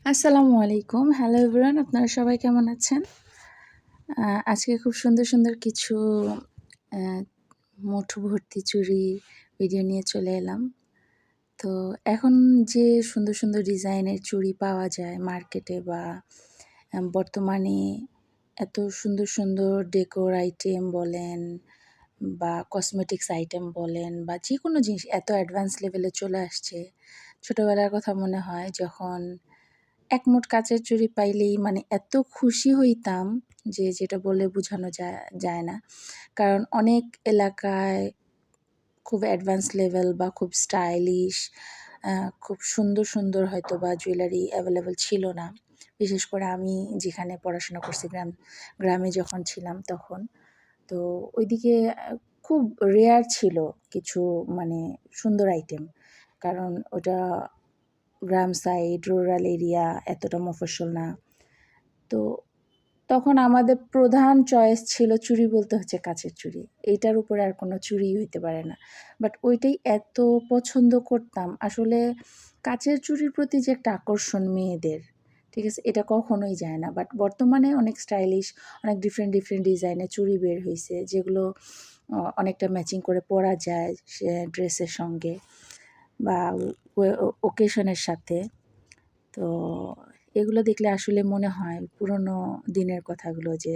আসসালামু আলাইকুম। Hello everyone, আপনারা সবাই কেমন আছেন? আজকে খুব সুন্দর, সুন্দর কিছু অ্যা মুঠো ভর্তি চুড়ি ভিডিও নিয়ে চলে এলাম। তো এখন যে সুন্দর, সুন্দর ডিজাইনের চুড়ি পাওয়া যায় মার্কেটে বা বর্তমানে এত সুন্দর, সুন্দর ডেকোর আইটেম বলেন বা কসমেটিক্স আইটেম বলেন বা যেকোনো জিনিস এত অ্যাডভান্স লেভেলে চলে আসছে। ছোটবেলার কথা মনে হয় যখন একমুঠ কাচের চুড়ি পাইলেই মানে এত খুশি হইতাম যে যেটা বলে বোঝানো যায় না। কারণ অনেক এলাকায় খুব অ্যাডভান্স লেভেল বা খুব স্টাইলিশ খুব সুন্দর, সুন্দর হয়তোবা জুয়েলারি অ্যাভেলেবল ছিল না। বিশেষ করে আমি যেখানে পড়াশোনা করছি গ্রামে যখন ছিলাম তখন। তো ওইদিকে খুব রেয়ার ছিল কিছু মানে সুন্দর আইটেম। কারণ ওটা গ্রাম সাইড, রুরাল এরিয়া, এতটা মফস্বল না। তো তখন আমাদের প্রধান চয়েস ছিল চুড়ি বলতে হচ্ছে কাচের চুড়ি। এইটার উপরে আর কোনো চুড়িই হইতে পারে না। বাট ওইটাই এত পছন্দ করতাম। আসলে কাচের চুড়ির প্রতি যে একটা আকর্ষণ মেয়েদের, ঠিক আছে? এটা কখনোই যায় না। বাট বর্তমানে অনেক স্টাইলিশ, অনেক ডিফারেন্ট, ডিফারেন্ট ডিজাইনের চুড়ি বের হইছে যেগুলো অনেকটা ম্যাচিং করে পরা যায় সে ড্রেসের সঙ্গে বা ওকেশনের সাথে। তো এগুলো দেখলে আসলে মনে হয় পুরনো দিনের কথাগুলো যে